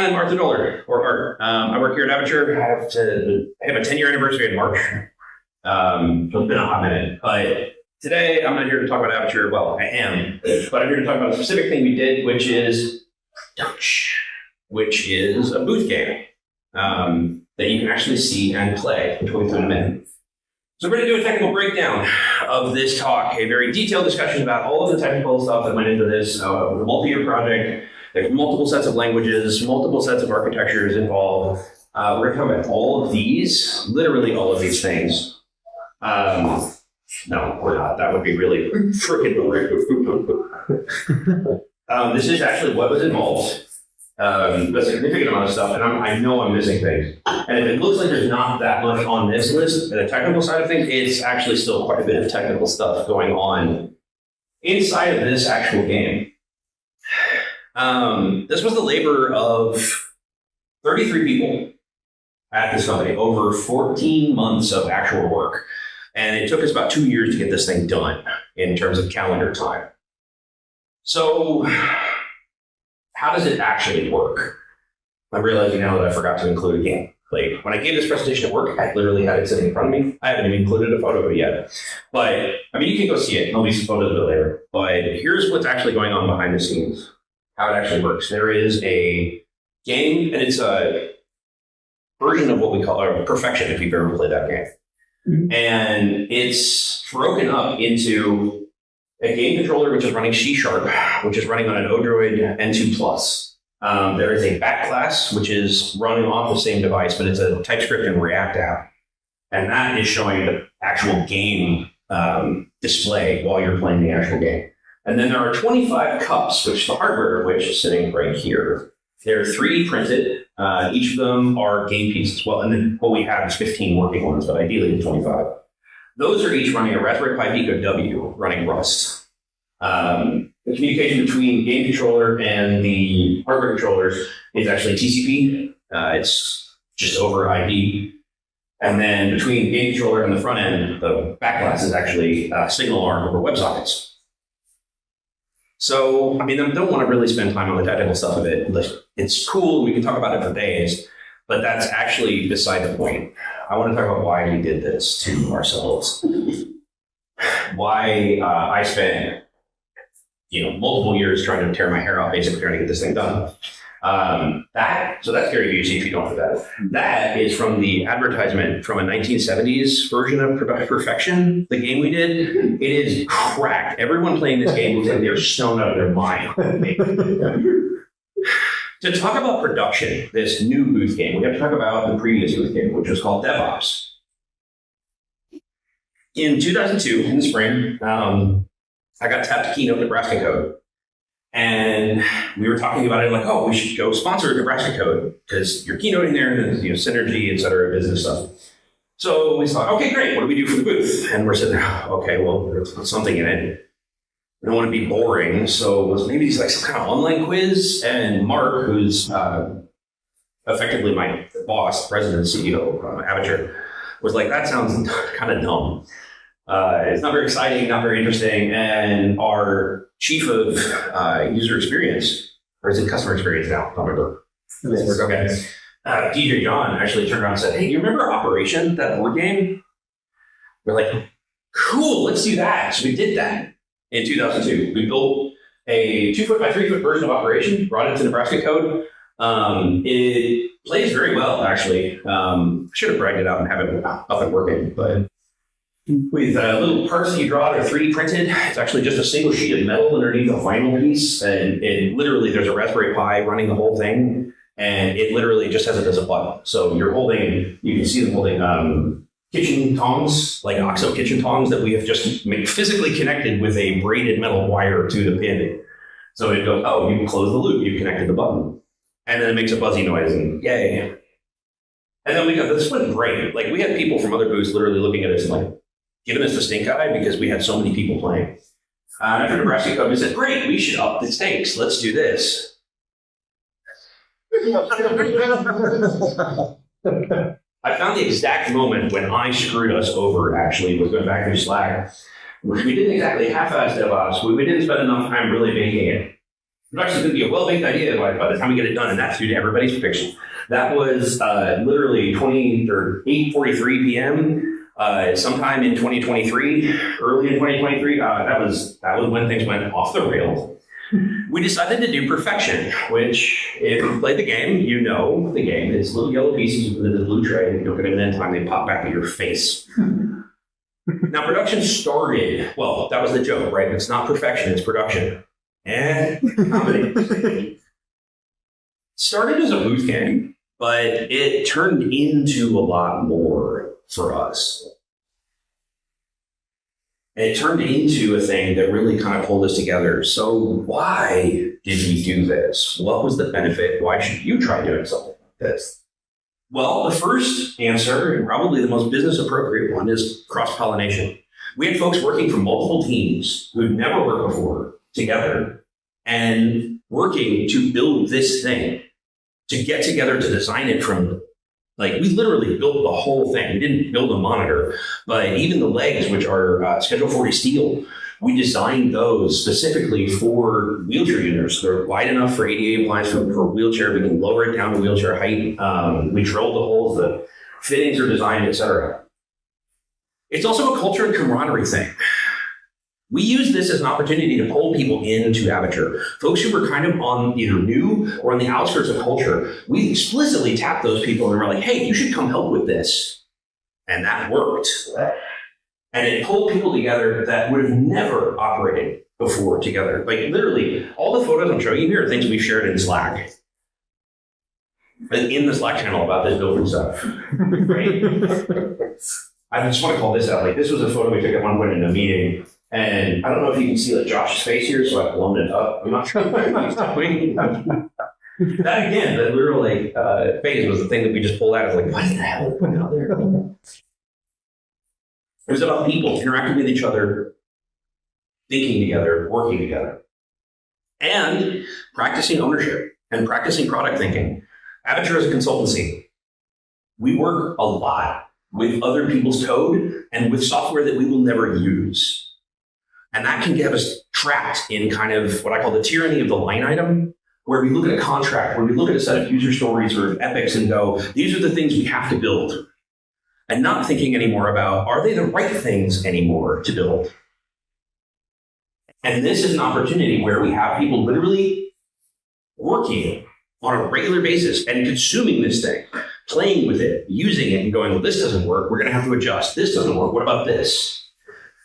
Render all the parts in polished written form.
I'm Arthur Doler, or Art. I work here at Aviture. I have a 10-year anniversary in March. So it's been a hot minute. But today, I'm not here to talk about Aviture. Well, I am. But I'm here to talk about a specific thing we did, which is Dutch, which is a booth game that you can actually see and play, which we'll get to in a minute. So we're going to do a technical breakdown of this talk, a very detailed discussion about all of the technical stuff that went into this, a multi-year project. There's multiple sets of languages, multiple sets of architectures involved. We're going to talk about all of these, literally all of these things. No, we're not. That would be really freaking boring. This is actually what was involved. A significant amount of stuff, and I know I'm missing things. And if it looks like there's not that much on this list, the technical side of things, it's actually still quite a bit of technical stuff going on inside of this actual game. This was the labor of 33 people at this company over 14 months of actual work. And it took us about 2 years to get this thing done in terms of calendar time. So how does it actually work? I'm realizing now that I forgot to include a game. Like when I gave this presentation at work, I literally had it sitting in front of me. I haven't even included a photo of it yet. But I mean, you can go see it. There'll be some photos of it later. But here's what's actually going on behind the scenes, how it actually works. There is a game, and it's a version of what we call Perfection, if you've ever played that game. Mm-hmm. And it's broken up into a game controller, which is running C#, which is running on an Odroid N2+. There is a back class, which is running off the same device, but it's a TypeScript and React app. And that is showing the actual game display while you're playing the actual game. And then there are 25 cups, which the hardware of which is sitting right here. They're 3D printed. Each of them are game pieces. Well, and then what we have is 15 working ones, but ideally 25. Those are each running a Raspberry Pi Pico W running Rust. The communication between the game controller and the hardware controllers is actually TCP. It's just over IP. And then between the game controller and the front end, the back glass is actually signal arm over WebSockets. So, I mean, I don't want to really spend time on the technical stuff of it. It's cool. We can talk about it for days. But that's actually beside the point. I want to talk about why we did this to ourselves. Why I spent, multiple years trying to tear my hair out, basically trying to get this thing done. So that's Gary Busey, if you don't know that. That is from the advertisement from a 1970s version of Perfection, the game we did. It is cracked. Everyone playing this game looks like they're stoned out of their mind. To talk about production, this new booth game, we have to talk about the previous booth game, which was called DevOps. In 2002, in the spring, I got tapped to keynote Nebraska Code. And we were talking about it like, oh, we should go sponsor Nebraska Code because you're keynoting there and there's synergy, et cetera, business stuff. So we thought, okay, great. What do we do for the booth? And we're sitting there, okay, well, there's something in it. We don't want to be boring, so maybe it's like some kind of online quiz. And Mark, who's effectively my boss, president, CEO of Aviture, was like, that sounds kind of dumb. It's not very exciting, not very interesting. And our chief of user experience, or is it customer experience now? I don't remember. Yes. Okay. DJ John actually turned around and said, hey, do you remember Operation, that board game? We're like, cool, let's do that. So we did that. In 2002, we built a 2-foot by 3-foot version of Operation, brought it to Nebraska Code. It plays very well, actually. Should have bragged it out and have it up and working, but with little parts that you draw, they're 3D printed. It's actually just a single sheet of metal underneath a vinyl piece, and literally there's a Raspberry Pi running the whole thing, and it literally just has it as a button. So you can see them holding kitchen tongs, like OXO kitchen tongs that we have just physically connected with a braided metal wire to the pin. So it goes, oh, you can close the loop, you've connected the button. And then it makes a buzzy noise and yay. And then this went great. Like we had people from other booths literally looking at us and like giving us the stink eye because we had so many people playing. After Nebraska Code, we said, great, we should up the stakes. Let's do this. I found the exact moment when I screwed us over, actually, was going back through Slack. We didn't exactly half-ass DevOps. We didn't spend enough time really making it. Production's going to be a well-baked idea by the time we get it done, and that's due to everybody's prediction. That was literally 8:43 p.m. Sometime in 2023, early in 2023. That was when things went off the rails. We decided to do perfection, which, if you played the game, you know the game. It's little yellow pieces with a blue tray. You don't get it in time, they pop back at your face. Now, production started, well, that was the joke, right? It's not perfection, it's production. And comedy. Started as a booth game, but it turned into a lot more for us. And it turned into a thing that really kind of pulled us together. So why did we do this? What was the benefit? Why should you try doing something like this? Well, the first answer, and probably the most business appropriate one, is cross-pollination. We had folks working from multiple teams who'd never worked before together and working to build this thing, to get together to design it from, like, we literally built the whole thing. We didn't build a monitor, but even the legs, which are Schedule 40 steel, we designed those specifically for wheelchair users. They're wide enough for ADA appliance for wheelchair. We can lower it down to wheelchair height. We drilled the holes, the fittings are designed, etc. It's also a culture and camaraderie thing. We use this as an opportunity to pull people into Aviture. Folks who were kind of on either new or on the outskirts of culture, we explicitly tapped those people and were like, hey, you should come help with this. And that worked. And it pulled people together that would have never operated before together. Like, literally, all the photos I'm showing you here are things we shared in Slack. In the Slack channel about this building stuff. Right? I just want to call this out. Like, this was a photo we took at one point in a meeting. And I don't know if you can see like Josh's face here, so I've blown it up. I'm not sure what he's doing. That again, that literal like phase was the thing that we just pulled out. I was like, what the hell are we putting out there? It was about people interacting with each other, thinking together, working together, and practicing ownership and practicing product thinking. Aviture is a consultancy. We work a lot with other people's code and with software that we will never use. And that can get us trapped in kind of what I call the tyranny of the line item, where we look at a contract, where we look at a set of user stories or epics and go, these are the things we have to build. And not thinking anymore about, are they the right things anymore to build? And this is an opportunity where we have people literally working on a regular basis and consuming this thing, playing with it, using it and going, well, this doesn't work. We're going to have to adjust. This doesn't work. What about this?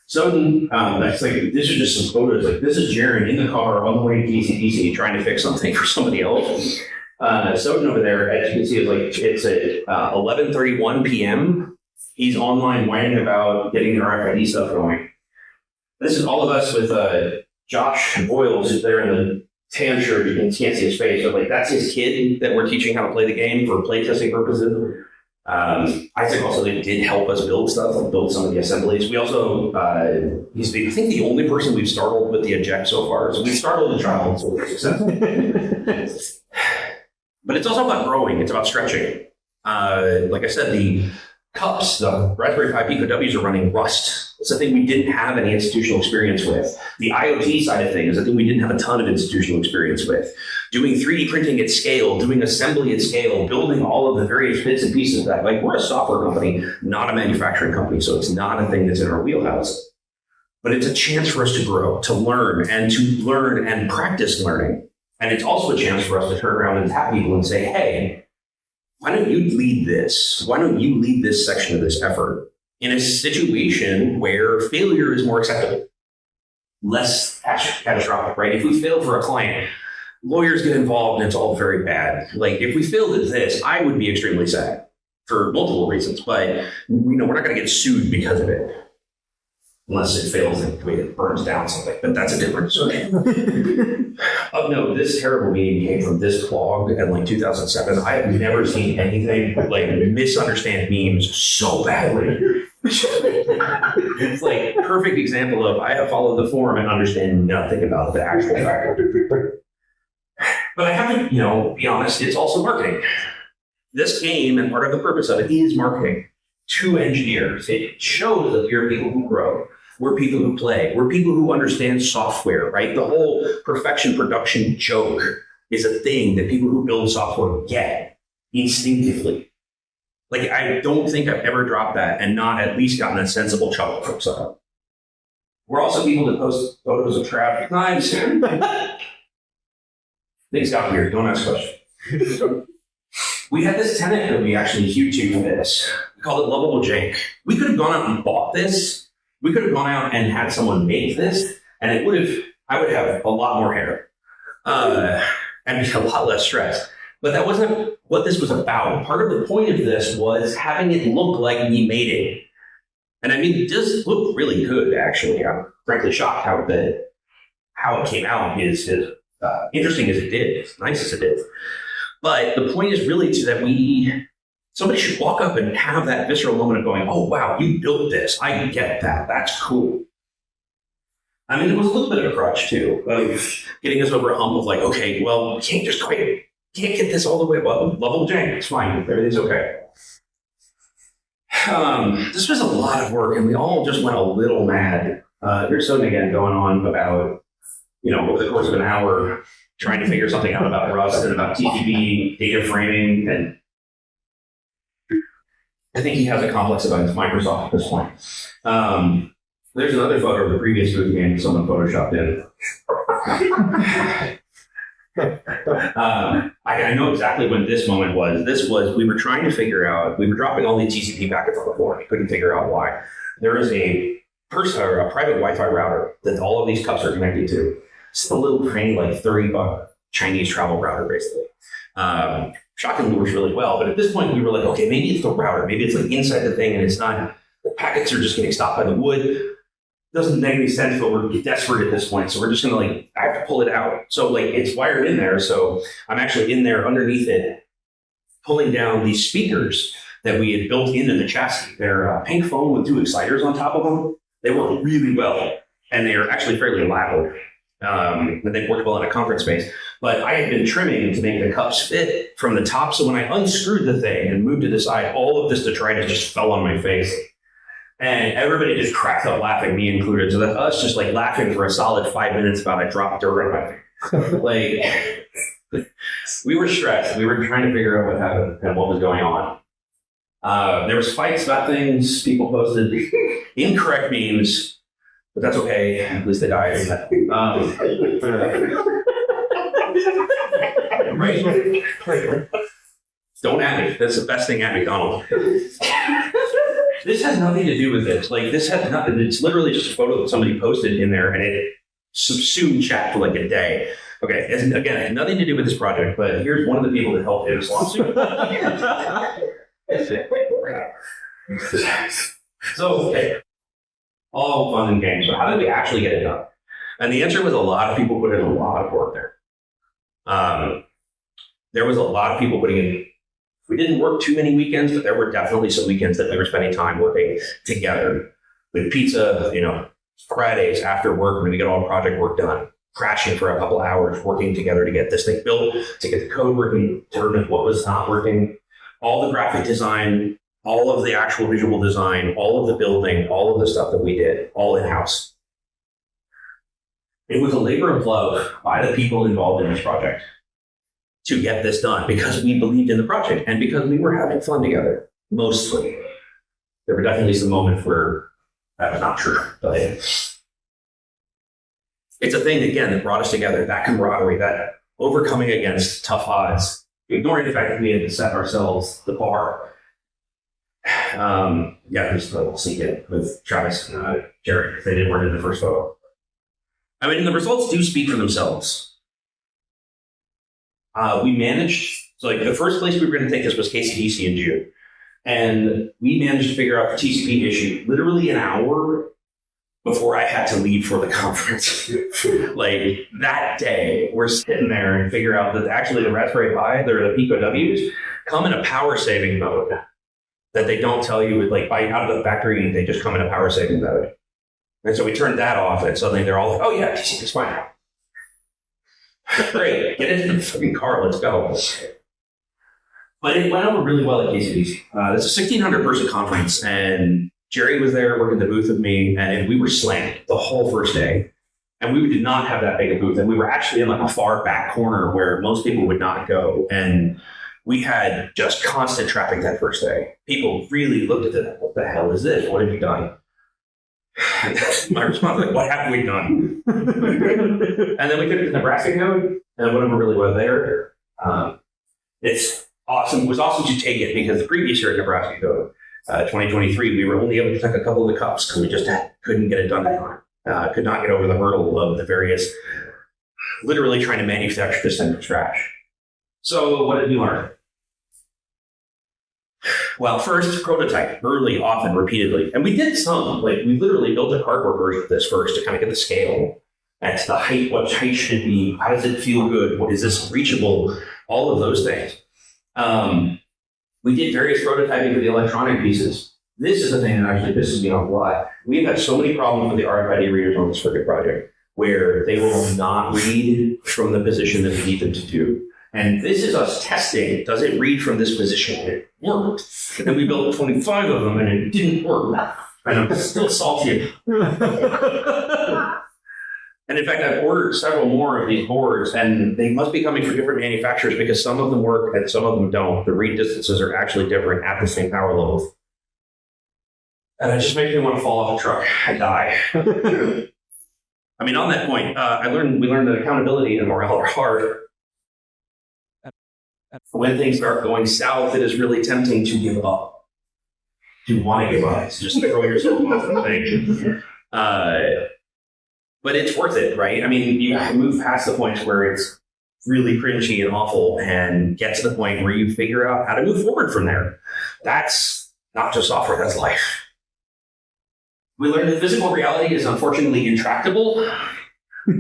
So that's like, this is just some photos. Like, this is Jaron in the car on the way to DC trying to fix something for somebody else. Soden over there, as you can see, it's at 11:31 p.m. He's online whining about getting their RFID stuff going. This is all of us with Josh Boyles, who's there in the tan shirt. You can't see his face, but like, that's his kid that we're teaching how to play the game for play testing purposes. Isaac also did help us build stuff, like build some of the assemblies. We also, he's I think the only person we've startled with the eject so far. So we've startled the child, so we're successful. But it's also about growing. It's about stretching. Like I said, the cups, the Raspberry Pi Pico Ws are running Rust. It's a thing we didn't have any institutional experience with. The IoT side of things, I think we didn't have a ton of institutional experience with. Doing 3D printing at scale, doing assembly at scale, building all of the various bits and pieces of that. Like, we're a software company, not a manufacturing company, so it's not a thing that's in our wheelhouse. But it's a chance for us to grow, to learn and practice learning. And it's also a chance for us to turn around and tap people and say, hey, why don't you lead this? Why don't you lead this section of this effort in a situation where failure is more acceptable, less catastrophic, right? If we fail for a client, lawyers get involved and it's all very bad. Like, if we failed at this, I would be extremely sad for multiple reasons, but we're not going to get sued because of it. Unless it fails and it burns down something, but that's a different story. Oh no, this terrible meme came from this blog in like 2007. I have never seen anything like misunderstand memes so badly. It's like perfect example of I have followed the forum and understand nothing about the actual fact. But I have to, be honest, it's also marketing. This game and part of the purpose of it is marketing to engineers. It shows that you're people who grow. We're people who play. We're people who understand software, right? The whole perfection production joke is a thing that people who build software get instinctively. Like, I don't think I've ever dropped that and not at least gotten a sensible chuckle from someone. We're also people that post photos of traffic knives. Things got weird. Don't ask questions. We had this tenant that we actually hewed to for this. We called it Lovable Jank. We could have gone out and bought this. We could have gone out and had someone make this, and I would have a lot more hair and be a lot less stressed. But that wasn't what this was about. Part of the point of this was having it look like we made it. And I mean, it does look really good, actually. I'm frankly shocked how it came out is interesting as it did, as nice as it did. But the point is really that somebody should walk up and have that visceral moment of going, oh, wow, you built this. I get that. That's cool. I mean, it was a little bit of a crutch, too, of getting us over a hump of like, okay, well, we can't just quit. Can't get this all the way above level jank. It's fine. Everything's okay. This was a lot of work, and we all just went a little mad. There's something, again, going on about, over the course of an hour, trying to figure something out about Rust and about TCP, data framing, and I think he has a complex about his Microsoft at this point. There's another photo of the previous booth game someone photoshopped in. I know exactly when this moment was. We were trying to figure out, we were dropping all the TCP packets on the floor. We couldn't figure out why. There is a private Wi-Fi router that all of these cups are connected to. It's a little tiny, like $30 Chinese travel router, basically. Shockingly works really well. But at this point, we were like, okay, maybe it's the router. Maybe it's like inside the thing and it's not, the packets are just getting stopped by the wood. Doesn't make any sense, but we're desperate at this point. So we're just going to I have to pull it out. So it's wired in there. So I'm actually in there underneath it, pulling down these speakers that we had built into the chassis. They're pink foam with 2 exciters on top of them. They work really well. And they are actually fairly loud. And they worked well in a conference space. But I had been trimming to make the cups fit from the top. So when I unscrewed the thing and moved to the side, all of this detritus just fell on my face. And everybody just cracked up laughing, me included. So that's us just laughing for a solid 5 minutes about I dropped dirt on my face. We were stressed. We were trying to figure out what happened and what was going on. There was fights about things. People posted incorrect memes, but that's okay. At least they died. Right? Don't at me. That's the best thing at me, Donald. This has nothing to do with this. This has nothing. It's literally just a photo that somebody posted in there, and it subsumed chat for a day. Okay, again, it had nothing to do with this project, but here's one of the people that helped in this lawsuit. So, okay, all fun and games. So how did we actually get it done? And the answer was a lot of people put in a lot of work there. There was a lot of people putting in. We didn't work too many weekends, but there were definitely some weekends that we were spending time working together with pizza, Fridays after work when we get all project work done, crashing for a couple hours, working together to get this thing built, to get the code working, determine what was not working, all the graphic design, all of the actual visual design, all of the building, all of the stuff that we did, all in-house. It was a labor of love by the people involved in this project to get this done because we believed in the project and because we were having fun together, mostly. There were definitely some moments where that was not true, but it's a thing, again, that brought us together, that camaraderie, that overcoming against tough odds, ignoring the fact that we had to set ourselves the bar. There's a little sneak in with Travis and Jared. They didn't work in the first photo. I mean, the results do speak for themselves. We managed, the first place we were going to take this was KCDC in June. And we managed to figure out the TCP issue literally an hour before I had to leave for the conference. That day, we're sitting there and figure out that actually the Raspberry Pi, they're the Pico Ws, come in a power saving mode that they don't tell you, by out of the factory, they just come in a power saving mode. And so we turned that off and suddenly they're all like, oh yeah, TCP's fine now. Great, get into the fucking car, let's go. But it went over really well at KCDC. It's a 1,600 person conference, and Jerry was there working the booth with me, and we were slammed the whole first day. And we did not have that big a booth. And we were actually in like a far back corner where most people would not go. And we had just constant traffic that first day. People really looked at it. What the hell is this? What have you done? And that's my response, like, what have we done? And then we took it to Nebraska Code, and whatever really was there. It's awesome. It was awesome to take it because the previous year at Nebraska Code, 2023, we were only able to take a couple of the cups because we just couldn't get it done in time. Could not get over the hurdle of the various, literally trying to manufacture this thing from scratch. So what did we learn? Well, first, prototype, early, often, repeatedly. And we did some, like we literally built a cardboard version of this first to kind of get the scale. That's the height, what height should it be, how does it feel good, what is this reachable, all of those things. We did various prototyping for the electronic pieces. This is the thing that actually pisses me off a lot. We've had so many problems with the RFID readers on this circuit project where they will not read from the position that we need them to do. And this is us testing, does it read from this position? It worked. And then we built 25 of them and it didn't work. And I'm still salty. And in fact, I've ordered several more of these boards, and they must be coming from different manufacturers because some of them work and some of them don't. The read distances are actually different at the same power levels. And it just makes me want to fall off the truck and die. I mean, on that point, we learned that accountability and morale are hard. When things start going south, it is really tempting to give up. To want to give up. It's just throw yourself off the thing. But it's worth it, right? I mean, you have to move past the points where it's really cringy and awful and get to the point where you figure out how to move forward from there. That's not just software, that's life. We learned that physical reality is unfortunately intractable.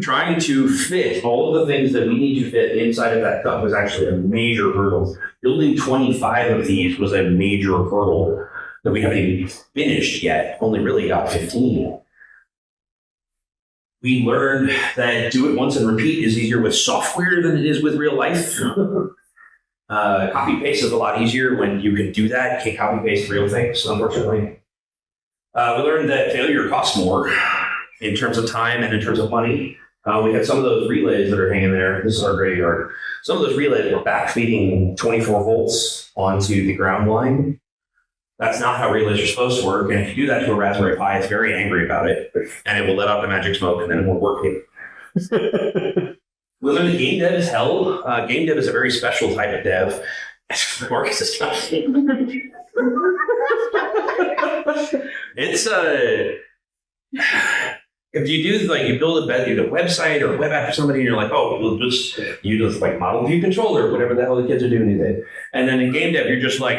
Trying to fit all of the things that we need to fit inside of that cup was actually a major hurdle. Building 25 of these was a major hurdle that we haven't even finished yet, only really got 15. We learned that do it once and repeat is easier with software than it is with real life. Copy paste is a lot easier when you can do that. You can't copy paste real things, unfortunately. We learned that failure costs more in terms of time and in terms of money. We had some of those relays that are hanging there. This is our graveyard. Some of those relays were back feeding 24 volts onto the ground line. That's not how relays are supposed to work. And if you do that to a Raspberry Pi, it's very angry about it. And it will let out the magic smoke and then it won't work. We learned that game dev is hell. Game dev is a very special type of dev. Marcus is not. It's if you do you build a website or a web app for somebody and you're like, oh, you just like model view controller, whatever the hell the kids are doing these days. And then in game dev, you're just like,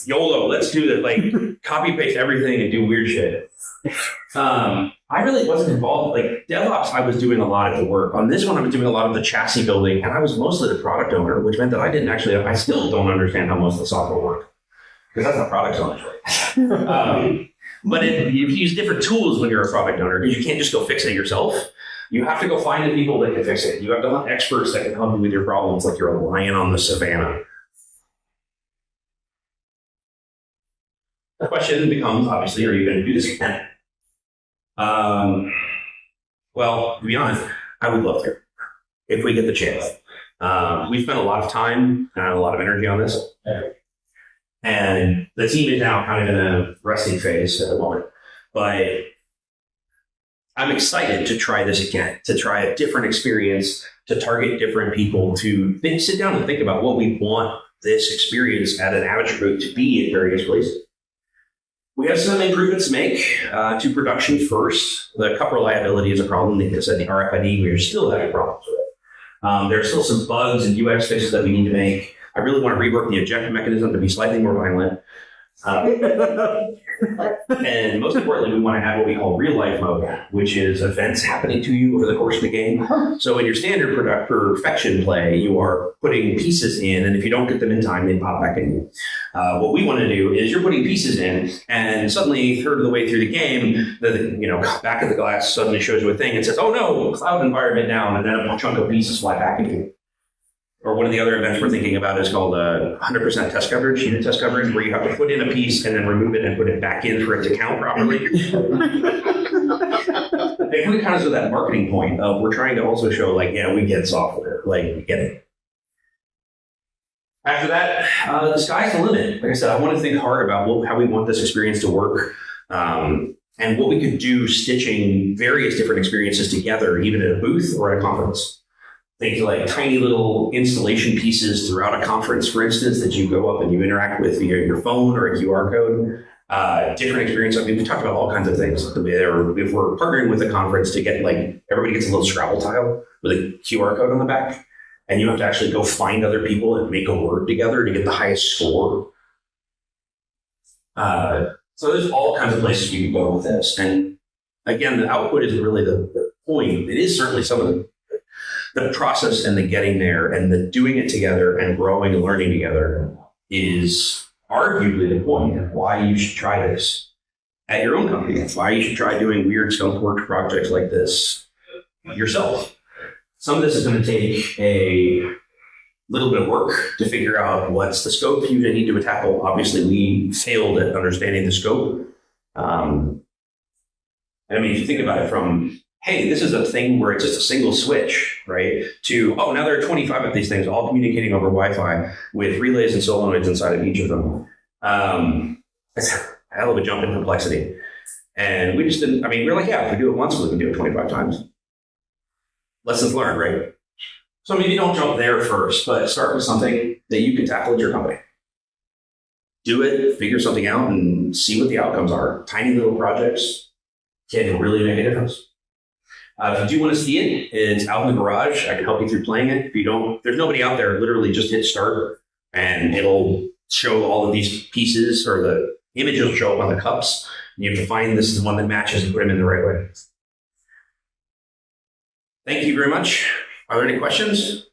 YOLO, let's do that, like copy paste everything and do weird shit. I really wasn't involved. Like DevOps, I was doing a lot of the work. On this one, I was doing a lot of the chassis building, and I was mostly the product owner, which meant that I still don't understand how most of the software works. Because that's not product ownership. But you use different tools when you're a product owner, because you can't just go fix it yourself. You have to go find the people that can fix it. You have to hunt experts that can help you with your problems, like you're a lion on the savannah. The question becomes, obviously, are you going to do this again? Well, to be honest, I would love to, if we get the chance. We spent a lot of time and a lot of energy on this. And the team is now kind of in a resting phase at the moment. But I'm excited to try this again, to try a different experience, to target different people, to sit down and think about what we want this experience at an Aviture booth to be in various places. We have some improvements to make to production first. The cup reliability is a problem. Like I said, the RFID, we're still having problems with it. There are still some bugs and UX fixes that we need to make. I really want to rework the ejector mechanism to be slightly more violent. And most importantly, we want to have what we call real life mode, which is events happening to you over the course of the game. So in your standard perfection play, you are putting pieces in, and if you don't get them in time, they pop back in. What we want to do is you're putting pieces in, and suddenly, third of the way through the game, the back of the glass suddenly shows you a thing and says, "Oh no, cloud environment down," and then a chunk of pieces fly back at you. or one of the other events we're thinking about is called 100% test coverage, unit test coverage, where you have to put in a piece and then remove it and put it back in for it to count properly. It kind of comes with that marketing point of we're trying to also show like, yeah, we get software, like we get it. After that, the sky's the limit. Like I said, I want to think hard about how we want this experience to work, and what we could do stitching various different experiences together, even at a booth or at a conference. Things like tiny little installation pieces throughout a conference, for instance, that you go up and you interact with via your phone or a QR code. Different experience. I mean, we talked about all kinds of things. If we're partnering with a conference to get like everybody gets a little Scrabble tile with a QR code on the back, and you have to actually go find other people and make a word together to get the highest score. So there's all kinds of places you can go with this. And again, the output is really the point. It is certainly some of the process and the getting there and the doing it together and growing and learning together is arguably the point of why you should try this at your own company. Why you should try doing weird skunkworks projects like this yourself. Some of this is going to take a little bit of work to figure out what's the scope you need to tackle. Obviously, we failed at understanding the scope. I mean, if you think about it from, hey, this is a thing where it's just a single switch, right? To, oh, now there are 25 of these things all communicating over Wi-Fi with relays and solenoids inside of each of them. It's a hell of a jump in complexity. And we just didn't, I mean, we're like, yeah, if we do it once, we can do it 25 times. Lessons learned, right? So maybe don't jump there first, but start with something that you can tackle at your company. Do it, figure something out, and see what the outcomes are. Tiny little projects can really make a difference. If you do want to see it, it's out in the garage. I can help you through playing it. If you don't, there's nobody out there. Literally just hit start, and it'll show all of these pieces, or the image will show up on the cups. And you have to find this is the one that matches and put them in the right way. Thank you very much. Are there any questions?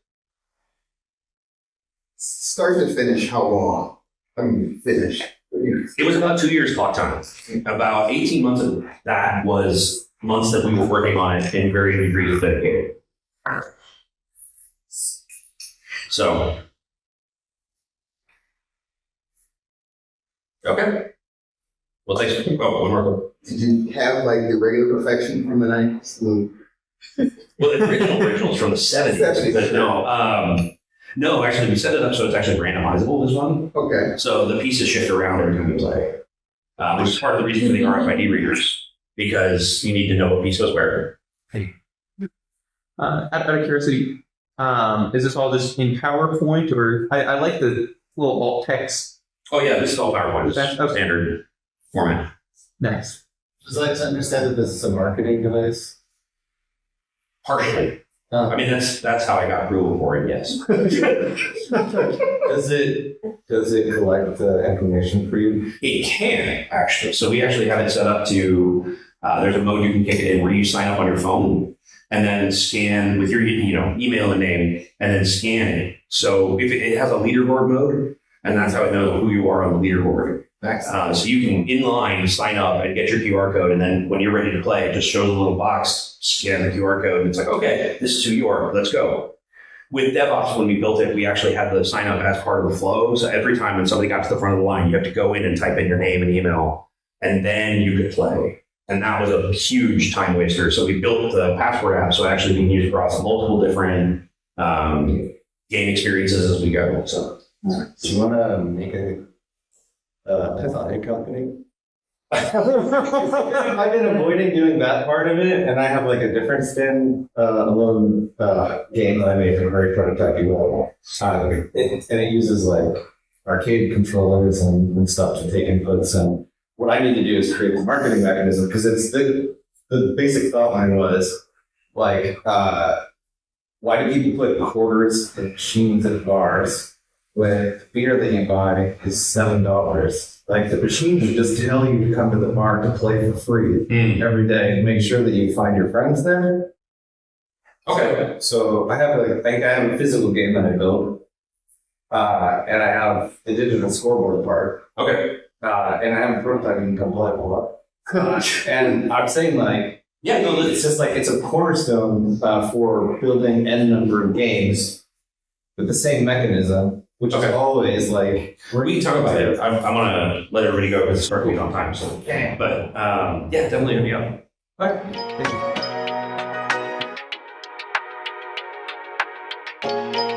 Start to finish, how long? I mean, finish. It was about 2 years clock time. About 18 months of that was months that we were working on it in varying degrees of dedicated. So, okay. Well, thanks. Oh, one more. Did you have like the regular perfection from the 90s? Well, the original is from the 70s. But no, actually, we set it up so it's actually randomizable, this one. Okay. So the pieces shift around every time you play, which is part of the reason for the RFID readers, because you need to know what piece goes where. Hey. Out of curiosity, is this all just in PowerPoint, or I like the little alt text? Oh yeah, this is all PowerPoint. It's standard format. Nice. So I understand that this is a marketing device. Partially. I mean, that's how I got approval for it. Yes. Does it collect information for you? It can actually. So we actually have it set up to. There's a mode you can kick it in where you sign up on your phone and then scan with your email and name, and then scan it. So if it has a leaderboard mode, and that's how it knows who you are on the leaderboard. So you can inline sign up and get your QR code, and then when you're ready to play, it just shows a little box, scan the QR code, and it's like, okay, this is who you are, let's go. With DevOps, when we built it, we actually had the sign up as part of the flow. So every time when somebody got to the front of the line, you have to go in and type in your name and email, and then you could play. And that was a huge time waster. So we built the password app so actually we can use across multiple different game experiences as we go. So, do you want to make a design company? I've been avoiding doing that part of it, and I have like a different spin alone game that I made for very prototypey level. And it uses like arcade controllers and stuff to take inputs. And what I need to do is create a marketing mechanism, because it's the basic thought line was like, why do people put quarters in machines at bars when the beer that you buy is $7? Like, the machines just tell you to come to the bar to play for free every day and make sure that you find your friends there. okay. So I have a physical game that I built, and I have the digital scoreboard part. Okay. And I have a prototype you can come play with. And I'm saying like, Yeah, no, it's just like, it's a cornerstone for building N number of games with the same mechanism, which is Okay. always like We can talk about it. I want to let everybody go because it's starting on time. So, but yeah, definitely hit me up. All right. Thank you.